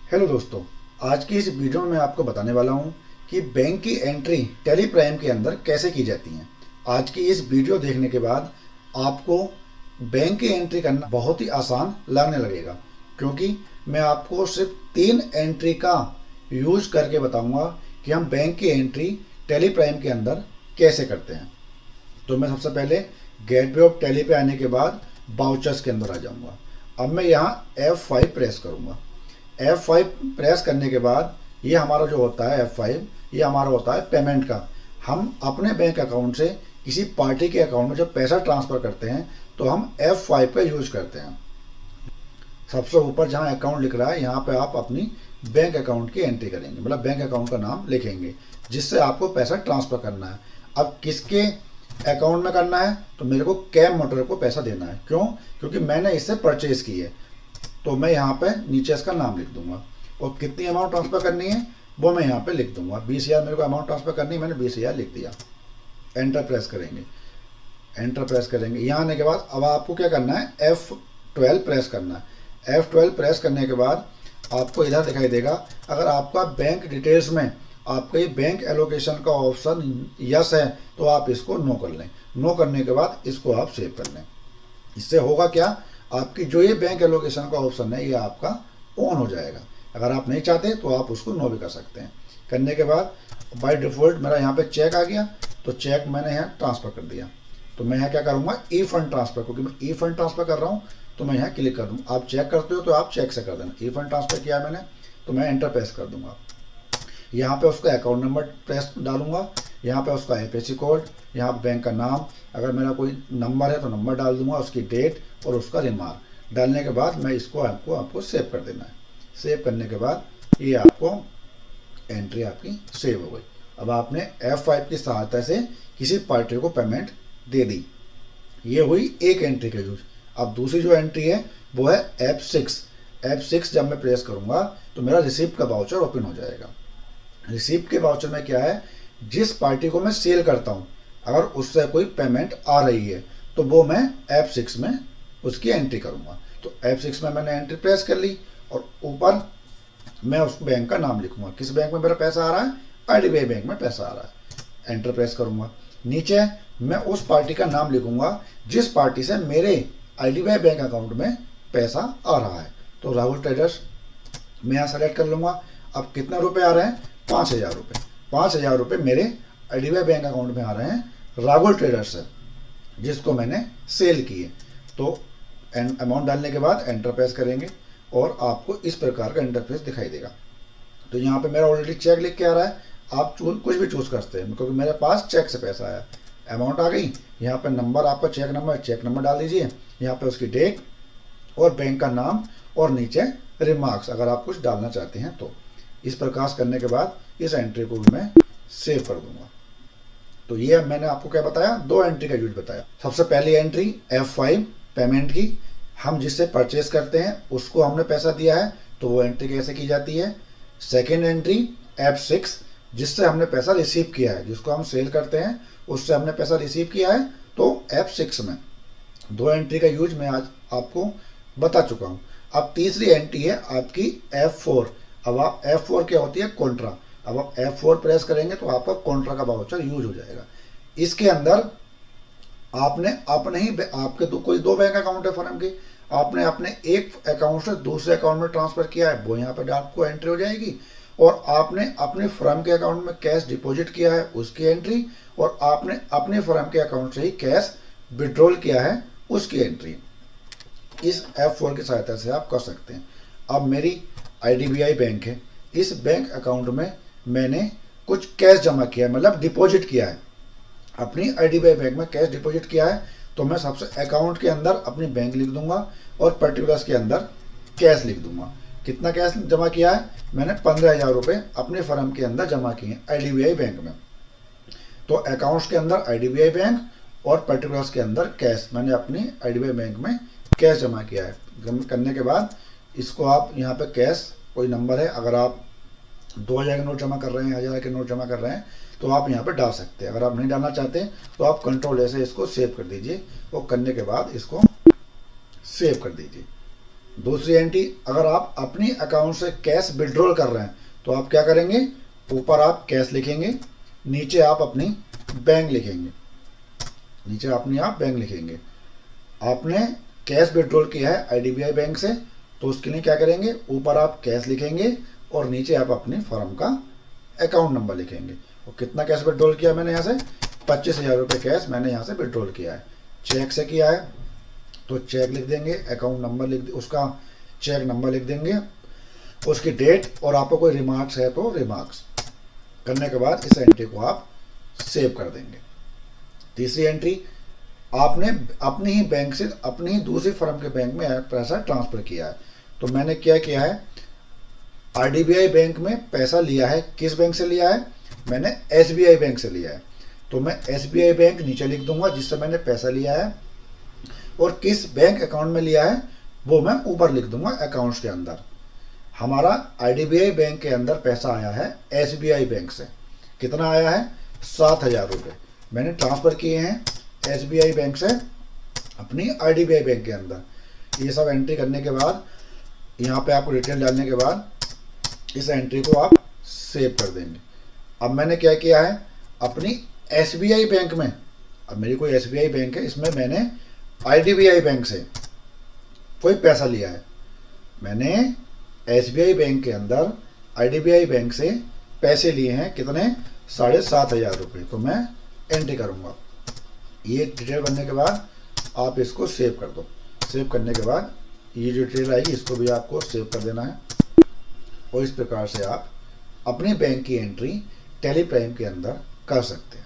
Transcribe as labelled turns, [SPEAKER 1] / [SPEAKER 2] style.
[SPEAKER 1] Hello दोस्तों, आज की इस वीडियो में मैं आपको बताने वाला हूं कि बैंक की एंट्री टैली प्राइम के अंदर कैसे की जाती है। आज की इस वीडियो देखने के बाद आपको बैंक की एंट्री करना बहुत ही आसान लगने लगेगा, क्योंकि मैं आपको सिर्फ 3 एंट्री का यूज करके बताऊंगा कि हम बैंक की एंट्री टैली प्राइम के अंदर कैसे करते हैं। तो मैं सबसे पहले गेटवे ऑफ टैली पे आने के बाद बाउचर्स के अंदर आ जाऊंगा। अब मैं यहाँ F5 प्रेस करूंगा। F5 प्रेस करने के बाद ये हमारा जो होता है F5, ये हमारा होता है पेमेंट का। हम अपने बैंक अकाउंट से किसी पार्टी के अकाउंट में जब पैसा ट्रांसफ़र करते हैं तो हम F5 का यूज करते हैं। सबसे ऊपर जहाँ अकाउंट लिख रहा है यहाँ पे आप अपनी बैंक अकाउंट की एंट्री करेंगे, मतलब बैंक अकाउंट का नाम लिखेंगे जिससे आपको पैसा ट्रांसफ़र करना है। अब किसके अकाउंट में करना है, तो मेरे को कैब मोटर को पैसा देना है। क्यों? क्योंकि मैंने इससे परचेज की है। तो मैं यहाँ पे नीचे इसका नाम लिख दूंगा और कितनी अमाउंट ट्रांसफ़र करनी है वो मैं यहाँ पे लिख दूंगा। 20,000 मेरे को अमाउंट ट्रांसफ़र करनी है, मैंने 20,000 लिख दिया। एंटर प्रेस करेंगे। एंटर प्रेस करेंगे। यहाँ आने के बाद अब आपको क्या करना है, F12 प्रेस करना है। F12 प्रेस करने के बाद आपको इधर दिखाई देगा, अगर आपका बैंक डिटेल्स में आपका ये बैंक एलोकेशन का ऑप्शन यस है तो आप इसको नो कर लें। नो करने के बाद इसको आप सेव कर लें। इससे होगा क्या, आपकी जो ये बैंक एलोकेशन का ऑप्शन है ये आपका ऑन हो जाएगा। अगर आप नहीं चाहते तो आप उसको नो भी कर सकते हैं। करने के बाद बाय डिफ़ॉल्ट मेरा यहाँ पे चेक आ गया, तो चेक मैंने यहाँ ट्रांसफ़र कर दिया। तो मैं यहाँ क्या करूँगा, ई फंड ट्रांसफ़र, क्योंकि मैं ई फंड ट्रांसफ़र कर रहा हूँ तो मैं यहाँ क्लिक कर दूँगा। आप चेक करते हो तो आप चेक से कर देना। ई फंड ट्रांसफ़र किया मैंने तो मैं एंटर प्रेस कर दूँगा। यहाँ पे उसका अकाउंट नंबर प्रेस डालूंगा, यहाँ पे उसका IFSC कोड, यहाँ पे बैंक का नाम, अगर मेरा कोई नंबर है तो नंबर डाल दूंगा, उसकी डेट और उसका रिमार्क डालने के बाद मैं इसको आपको सेव कर देना है। सेव करने के बाद ये आपको एंट्री आपकी सेव हो गई। अब आपने F5 की सहायता से किसी पार्टी को पेमेंट दे दी। ये हुई एक एंट्री का यूज। अब दूसरी जो एंट्री है वो है F6 जब मैं प्रेस करूँगा तो मेरा रिसिप्ट का वाउचर ओपन हो जाएगा। रिसिप्ट के वाउचर में क्या है, जिस पार्टी को मैं सेल करता हूँ अगर उससे कोई पेमेंट आ रही है तो वो मैं F6 में उसकी एंट्री करूँगा। तो F6 में मैंने एंट्री प्रेस कर ली और ऊपर मैं उस बैंक का नाम लिखूँगा। किस बैंक में मेरा पैसा आ रहा है, IDBI बैंक में पैसा आ रहा है। एंटर प्रेस करूँगा। नीचे मैं उस पार्टी का नाम लिखूँगा जिस पार्टी से मेरे IDBI बैंक अकाउंट में पैसा आ रहा है। तो राहुल ट्रेडर्स मैं यहाँ सेलेक्ट कर लूँगा। अब कितने रुपए आ रहे हैं, 5,000 रुपये। 5,000 रुपये मेरे IDBI बैंक अकाउंट में आ रहे हैं राहुल ट्रेडर्स से, जिसको मैंने सेल किए। तो अमाउंट डालने के बाद एंटर प्रेस करेंगे और आपको इस प्रकार का इंटरफेस दिखाई देगा। तो यहाँ पे मेरा ऑलरेडी चेक लिख के आ रहा है, आप कुछ भी चूज़ करते हैं, क्योंकि मेरे पास चेक से पैसा आया। अमाउंट आ गई, यहाँ पे नंबर आपका चेक नंबर डाल दीजिए, यहाँ पे उसकी डेट और बैंक का नाम और नीचे रिमार्क्स अगर आप कुछ डालना चाहते हैं तो। इस प्रकार करने के बाद इस एंट्री को भी मैं सेव कर दूंगा। तो ये मैंने आपको क्या बताया, 2 एंट्री का यूज बताया। सबसे पहली एंट्री F5 पेमेंट की, हम जिससे परचेस करते हैं उसको हमने पैसा दिया है तो वो एंट्री कैसे की जाती है। सेकेंड एंट्री F6 जिससे हमने पैसा रिसीव किया है, जिसको हम सेल करते हैं उससे हमने पैसा रिसीव किया है, तो F6 में 2 एंट्री का यूज मैं आज आपको बता चुका हूँ। अब तीसरी एंट्री है आपकी F4। अब आप F4 क्या होती है, कॉन्ट्रा। अब आप F4 प्रेस करेंगे तो आपका कॉन्ट्रा का वाउचर यूज हो जाएगा। इसके अंदर आपने अपने ही आपके कोई 2 बैंक अकाउंट है फर्म के, आपने अपने एक अकाउंट से दूसरे अकाउंट में ट्रांसफर किया है, वो यहाँ पर आपको एंट्री हो जाएगी। और आपने अपने फर्म के अकाउंट में कैश डिपॉजिट किया है उसकी एंट्री, और आपने अपने फर्म के अकाउंट से ही कैश विड्रॉल किया है उसकी एंट्री। इस F4 की सहायता से आप कर सकते हैं। अब मेरी IDBI बैंक है, इस बैंक अकाउंट में मैंने कुछ कैश जमा किया है, मतलब डिपॉजिट किया है। अपनी IDBI बैंक में कैश डिपॉजिट किया है तो मैं सबसे अकाउंट के अंदर अपनी बैंक लिख दूंगा और पर्टिकुलर्स के अंदर कैश लिख दूंगा। कितना कैश जमा किया है, मैंने 15,000 रुपये अपने फर्म के अंदर जमा किए हैं IDBI बैंक में। तो अकाउंट्स के अंदर IDBI बैंक और पर्टिकुलर्स के अंदर कैश, मैंने अपनी IDBI बैंक में कैश जमा किया है। करने के बाद इसको आप यहाँ पे कैश कोई नंबर है, अगर आप 2,000 के नोट जमा कर रहे हैं, 1,000 के नोट जमा कर रहे हैं तो आप यहाँ पे डाल सकते हैं। अगर आप नहीं डालना चाहते तो आप Ctrl+A से इसको सेव कर दीजिए और करने के बाद इसको सेव कर दीजिए। दूसरी एंट्री, अगर आप अपनी अकाउंट से कैश विड्रॉल कर रहे हैं तो आप क्या करेंगे, ऊपर आप कैश लिखेंगे, नीचे आप अपनी बैंक लिखेंगे, नीचे अपनी आप बैंक लिखेंगे। आपने कैश विड्रॉल किया है आईडीबीआई बैंक से तो उसके लिए क्या करेंगे, ऊपर आप कैश लिखेंगे और नीचे आप अपनी फर्म का अकाउंट नंबर लिखेंगे। और कितना कैश विड्रॉल किया मैंने यहाँ से, 25,000 रुपये कैश मैंने यहाँ से विड्रॉल किया है। चेक से किया है तो चेक लिख देंगे, अकाउंट नंबर लिख, उसका चेक नंबर लिख देंगे, उसकी डेट, और आपको कोई रिमार्क्स है तो रिमार्क्स करने के बाद इस एंट्री को आप सेव कर देंगे। तीसरी एंट्री, आपने अपनी ही बैंक से अपनी ही दूसरी फर्म के बैंक में पैसा ट्रांसफर किया है। तो मैंने क्या किया है, आईडीबीआई बैंक में पैसा लिया है। किस बैंक से लिया है, मैंने एसबीआई बैंक से लिया है। तो मैं एसबीआई बैंक नीचे लिख दूंगा जिससे मैंने पैसा लिया है, और किस बैंक अकाउंट में लिया है वो मैं ऊपर लिख दूंगा अकाउंट्स के अंदर। हमारा आईडीबीआई बैंक के अंदर पैसा आया है एसबीआई बैंक से। कितना आया है, 7,000 रुपये मैंने ट्रांसफ़र किए हैं एसबीआई बैंक से अपनी आईडीबीआई बैंक के अंदर। ये सब एंट्री करने के बाद, यहाँ पे आपको डिटेल डालने के बाद इस एंट्री को आप सेव कर देंगे। अब मैंने क्या किया है, अपनी एसबीआई बैंक में, अब मेरी कोई एसबीआई बैंक है, इसमें मैंने आईडीबीआई बैंक से कोई पैसा लिया है। मैंने एसबीआई बैंक के अंदर आईडीबीआई बैंक से पैसे लिए हैं, कितने, 7,500 रुपये। तो मैं एंट्री करूँगा। ये डिटेल बनने के बाद आप इसको सेव कर दो। सेव करने के बाद ये जो डिटेल आएगी इसको भी आपको सेव कर देना है, और इस प्रकार से आप अपने बैंक की एंट्री टैली प्राइम के अंदर कर सकते हैं।